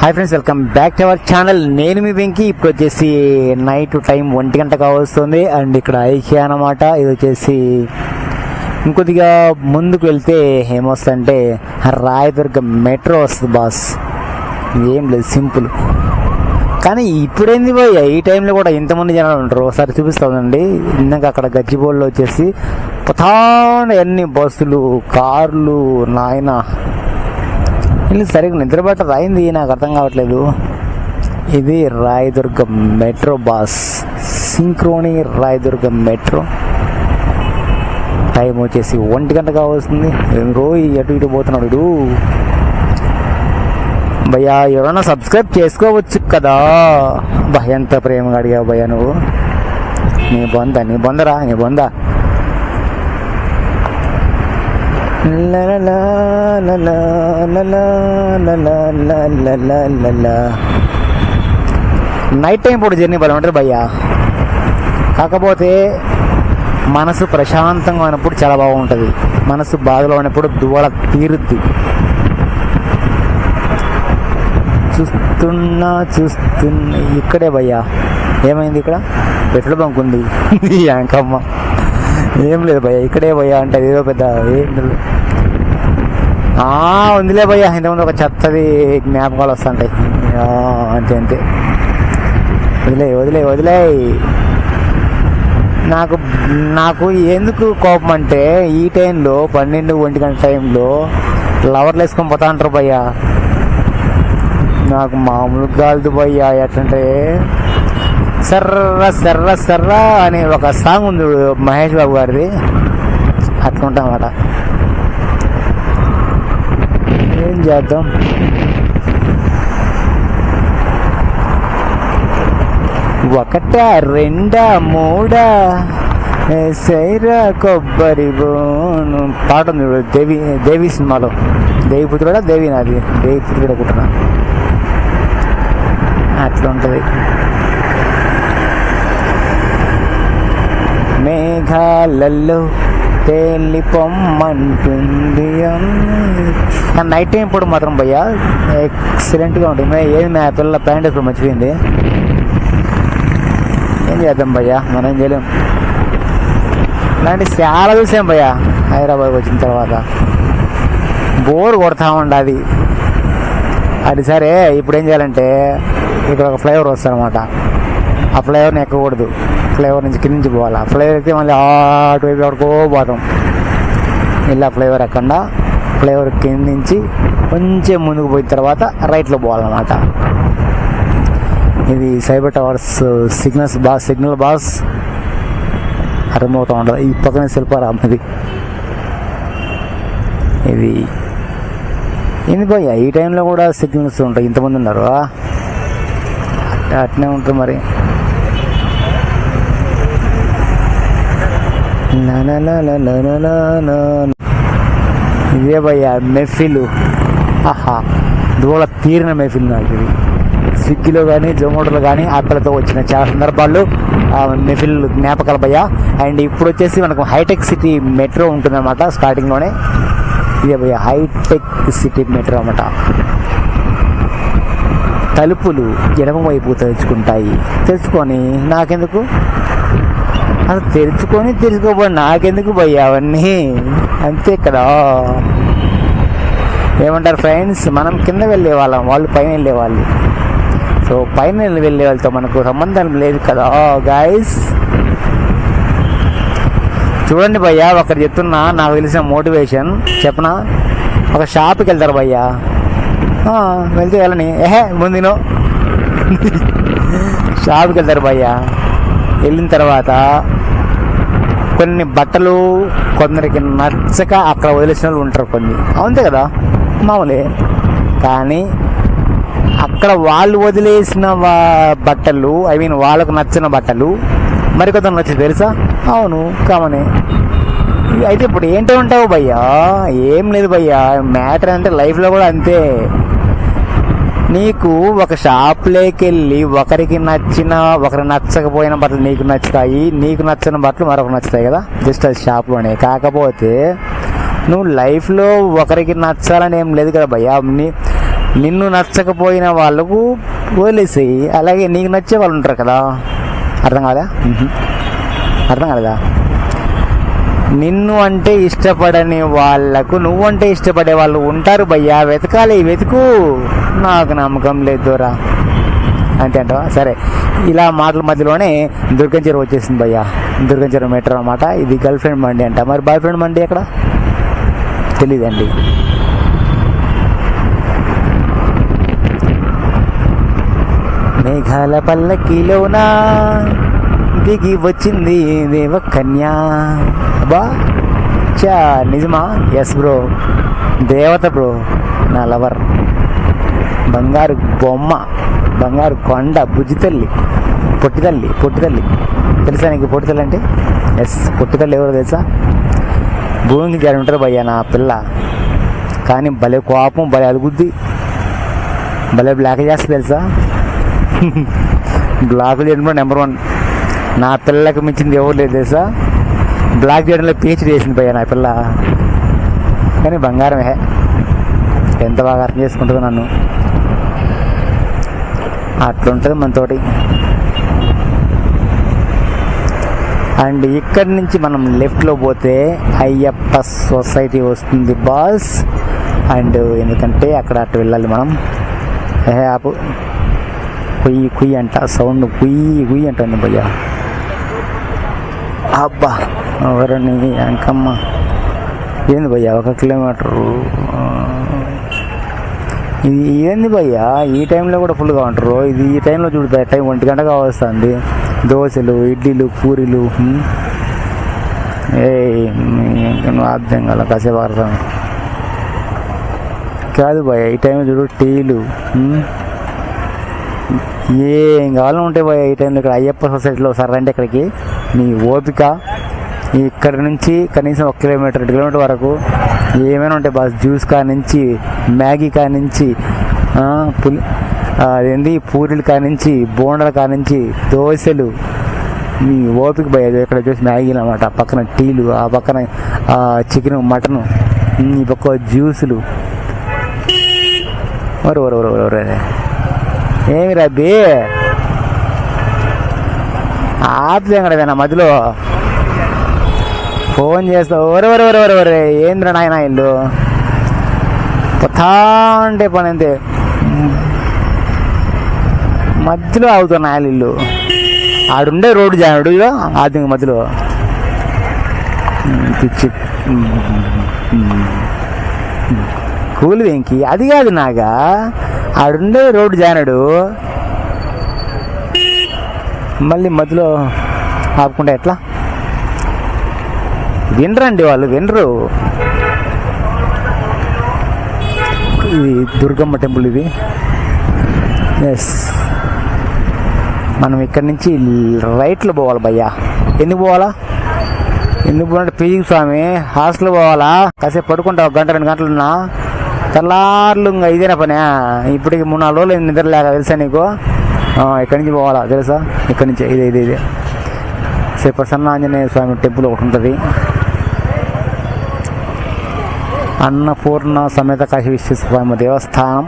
Hi friends, welcome back to our channel. నేను మీ వెంకీ. ఇప్పుడు వచ్చేసి నైట్ టైం 1 గంట కావస్తుంది అండ్ ఇక్కడ ఐకియా అన్నమాట. ఇది వచ్చేసి ఇంకొద్దిగా ముందుకు వెళ్తే ఏమొస్తుందంటే రాయదుర్గ మెట్రో వస్తుంది బాస్. ఏం లేదు, సింపుల్. కానీ ఇప్పుడేంది పోయి ఈ టైంలో కూడా ఇంతమంది జనాలు ఉంటారు. ఒకసారి చూపిస్తామండి. ఇందాక అక్కడ గచ్చిబౌలిలో వచ్చేసి పతాండ అన్ని బస్సులు, కార్లు, నాయన ఇల్లు సరిగ్గా నిద్రపట్ట రాయింది, నాకు అర్థం కావట్లేదు. ఇది రాయదుర్గ మెట్రో బాస్, సింక్రోని రాయదుర్గ మెట్రో. టైం వచ్చేసి 1 గంట కావస్తుంది. రోజు అటు ఇటు పోతున్నాడు భయ్యా. ఎవరైనా సబ్స్క్రైబ్ చేసుకోవచ్చు కదా భయ. ఎంత ప్రేమగా అడిగావు భయ్యా నువ్వు. నీ బొందరా. నైట్ టైం ఇప్పుడు జర్నీ బలం ఉంటుంది భయ్యా. కాకపోతే మనసు ప్రశాంతంగా ఉన్నప్పుడు చాలా బాగుంటుంది. మనసు బాధలో ఉన్నప్పుడు దువడ తీరుద్ది. చూస్తున్నా ఇక్కడే భయ్యా. ఏమైంది? ఇక్కడ పెట్రోల్ బంక్ ఉంది. యాంకమ్మ ఏం లేదు భయ్యా, ఇక్కడే భయ్యా అంటే ఏదో పెద్ద ఏం ఉందిలే భయ్యా. ఇంతకుముందు ఒక చెత్తది జ్ఞాపకాలు వస్తుంటాయి. అంతే వదిలే. నాకు ఎందుకు కోపం అంటే ఈ టైంలో 12-1 గంట టైంలో లవర్లు వేసుకొని పోతా అంటారు భయ్యా. నాకు మామూలు కాదు భయ్యా. ఎట్లంటే సర్రా అనే ఒక సాంగ్ ఉంది మహేష్ బాబు గారిది. అట్లుంటామాట. ఏం చేద్దాం. ఒకటా రెండా మూడా సైరా కొబ్బరి బోను పాట ఉంది దేవి సినిమాలో. దేవిపుత్రుడా దేవి నాది దేవిపుత్రుడు కుట్టిన అట్లా ఉంటుంది. మేఘాలలో తేలి పొమ్మంటుంది. కానీ నైట్ టైం ఇప్పుడు మాత్రం భయ్యా ఎక్సలెంట్గా ఉంటుంది. ఏది మా పిల్లల ప్యాంట్ ఇప్పుడు మర్చిపోయింది. ఏం చేద్దాం భయ్యా, మనం ఏం చేయలేం. ఇలాంటి చాలా చూసాం భయ్యా హైదరాబాద్ వచ్చిన తర్వాత. బోర్ కొడతా ఉండదు అది. సరే, ఇప్పుడు ఏం చేయాలంటే ఇక్కడ ఒక ఫ్లైఓవర్ వస్తుందన్నమాట. ఆ ఫ్లైఓవర్ని ఎక్కకూడదు. ఫ్లైఓవర్ నుంచి కింద నుంచి పోవాలి. ఫ్లైఓవర్ అయితే మళ్ళీ అటువైపు ఎవరికో పోతాం. ఇలా ఫ్లైఓవర్ ఎక్కకుండా ఫ్లైఓవర్ కింద నుంచి కొంచెం ముందుకు పోయిన తర్వాత రైట్లో పోవాలన్నమాట. ఇది సైబర్ టవర్స్ సిగ్నల్ బాస్ అర్థమవుతూ ఉంటుంది. ఈ పక్కన శిల్పారామది. ఇది ఏంది పోయా ఈ టైంలో కూడా సిగ్నల్స్ ఉంటాయి. ఇంతమంది ఉన్నారు. అట్నే ఉంటుంది మరి. ఇదే భయ్యా మెఫిల్. దూడ తీరిన మెఫిల్ నాకు ఇది. స్విగ్గీలో కానీ జొమాటోలో కానీ అక్కడతో వచ్చిన చాలా సందర్భాల్లో మెఫిల్ జ్ఞాపకాలు భయ్యా. అండ్ ఇప్పుడు వచ్చేసి మనకు హైటెక్ సిటీ మెట్రో ఉంటుందన్నమాట స్టార్టింగ్లోనే. ఇదే భయ్యా హైటెక్ సిటీ మెట్రో అన్నమాట. తలుపులు ఎడమ వైపు తెరుచుకొని నాకెందుకు, అది తెరుచుకోబోయి నాకెందుకు భయ్యా అవన్నీ. అంతే కదా. ఏమంటారు ఫ్రెండ్స్, మనం కింద వెళ్ళే వాళ్ళం, వాళ్ళు పైన వెళ్ళే వాళ్ళు. సో పైన వెళ్ళే వాళ్ళతో మనకు సంబంధం లేదు కదా గాయస్. చూడండి భయ్యా, ఒకరు చెప్తున్నా నాకు తెలిసిన మోటివేషన్ చెప్పనా. ఒక షాప్కి వెళ్తారు భయ్యా. వెళ్తే వెళ్ళని ముందునో షాప్కి వెళ్తారు భయ్యా. వెళ్ళిన తర్వాత కొన్ని బట్టలు కొందరికి నచ్చక అక్కడ వదిలేసిన వాళ్ళు ఉంటారు. కొన్ని అంతే కదా, మామూలే. కానీ అక్కడ వాళ్ళు వదిలేసిన బట్టలు, వాళ్ళకు నచ్చిన బట్టలు మరికొంత నచ్చింది తెలుసా. అవును, కామనే. అయితే ఇప్పుడు ఏంటో ఉంటావు భయ్యా. ఏం లేదు భయ్యా, మ్యాటర్ అంటే లైఫ్లో కూడా అంతే. నీకు ఒక షాప్లోకి వెళ్ళి ఒకరికి నచ్చకపోయిన బట్టలు నీకు నచ్చుతాయి, నీకు నచ్చిన బట్టలు మరొకరు నచ్చుతాయి కదా, జస్ట్ అది షాప్లోనే. కాకపోతే నువ్వు లైఫ్లో ఒకరికి నచ్చాలని ఏం లేదు కదా భయ్యా. నిన్ను నచ్చకపోయిన వాళ్ళకు వదిలేసేయి, అలాగే నీకు నచ్చే వాళ్ళు ఉంటారు కదా. అర్థం కాదా? అర్థం కాలేదా? నిన్ను అంటే ఇష్టపడని వాళ్ళకు నువ్వంటే ఇష్టపడే వాళ్ళు ఉంటారు భయ్యా, వెతకాలి, వెతుకు. నాకు నమ్మకం లేదు దూరా అంతే అంటవా? సరే, ఇలా మాటల మధ్యలోనే దుర్గం చెరువు వచ్చేసింది భయ్యా. దుర్గం చెరువు మెట్రో అనమాట. ఇది గర్ల్ ఫ్రెండ్ మండి అంట. మరి బాయ్ ఫ్రెండ్ మండి ఎక్కడ తెలీదండి. మేఘాల పల్లకిలోనా దిగి వచ్చింది దేవ కన్యా. అబ్బా చా నిజమా? ఎస్ బ్రో, దేవత బ్రో, నా లవర్, బంగారు బొమ్మ, బంగారు కొండ, బుజ్జి తల్లి, పొట్టి తల్లి. పొట్టి తల్లి తెలుసా నీకు? పొట్టి తల్లి అంటే ఎస్, పొట్టి తల్లి ఎవరో తెలుసా? భూమికి జారి ఉంటారు భయ్యా నా పిల్ల. కానీ భలే కోపం, భలే అలుగుద్ది, భలే బ్లాక్ చేస్తుంది తెలుసా? బ్లాక్ చేయడంలో నెంబర్ 1. నా పిల్లకి మించింది ఎవరు లేదు తెలుసా? బ్లాక్ చేయడంలో PhD చేసింది భయ్యా నా పిల్ల. కానీ బంగారమే, ఎంత బాగా అర్థం చేసుకుంటుందో నన్ను. అట్లుంటుంది మనతోటి. అండ్ ఇక్కడి నుంచి మనం లెఫ్ట్లో పోతే అయ్యప్ప సొసైటీ వస్తుంది బాస్. అండ్ ఎందుకంటే అక్కడ అటు వెళ్ళాలి మనం. ఆపు, కుయ్యి కుయ్యి అంట సౌండ్, కుయ్యి కుయ్యి అంటుంది భయ్యా. అబ్బా ఎవరని అంకమ్మ, ఏంది భయ్యా 1 కిలోమీటరు? ఇది ఏంది భయ్యా, ఈ టైంలో కూడా ఫుల్గా ఉంటారు. ఇది ఈ టైంలో చూడతా, టైం 1 గంటగా వస్తుంది. దోశలు, ఇడ్లీలు, పూరీలు. నువ్వు అర్థం కదా, కాసేపు అర్థం కాదు భయ్యా. ఈ టైంలో చూడు, టీలు, ఏం కావాలని ఉంటాయి భయ్యా ఈ టైంలో. ఇక్కడ అయ్యప్ప సొసైటీలో సరండి ఇక్కడికి, నీ ఓపిక. ఇక్కడ నుంచి కనీసం 1 కిలోమీటర్ 2 కిలోమీటర్ వరకు ఏమైనా ఉంటాయి బాస్. జ్యూస్ కానించి, మ్యాగీ కానించి, అదేంటి పూరీలు కానించి, బోండాలు కానించి, దోశలు, మీ ఓపిక భయ. ఇక్కడ చూసి మ్యాగీలు అనమాట, పక్కన టీలు, ఆ పక్కన చికెన్, మటను, ఈ పక్క జ్యూసులు. ఒరే ఏమి రబ్బీ ఆపుతాం కదా మధ్యలో ఫోన్ చేస్తావు. ఒరే ఏంద్ర నాయన ఇల్లు పోతా అంటే పని అంతే, మధ్యలో ఆగుతాను నాయన ఇల్లు. ఆడుండే రోడ్డు జానుడు ఆది మధ్యలో పిచ్చి కూలి వెంకి. అది కాదు నాగా, ఆడుండే రోడ్డు జానడు మళ్ళీ మధ్యలో ఆపుకుంటే ఎట్లా? వినరండి వాళ్ళు, వినరు. ఇది దుర్గమ్మ టెంపుల్ ఇది. ఎస్, మనం ఇక్కడి నుంచి రైట్లో పోవాలి భయ్యా. ఎందుకు పోవాలా? ఎందుకు పోవాలంటే పీజీ స్వామి హాస్టల్ పోవాలా? కాసేపు పడుకుంటా 1 గంట 2 గంటలున్నా, తెల్లార్లు ఇంకా ఇదేనా పని. ఇప్పటికి 3-4 రోజులు నిద్ర లేక తెలుసా నీకు? ఇక్కడి నుంచి పోవాలా తెలుసా? ఇక్కడి నుంచి ఇదే శ్రీ ప్రసన్న ఆంజనేయ స్వామి టెంపుల్ ఒకటి ఉంటుంది. అన్నపూర్ణ సమేత కాశీ విశ్వేశ్వర స్వామి దేవస్థానం.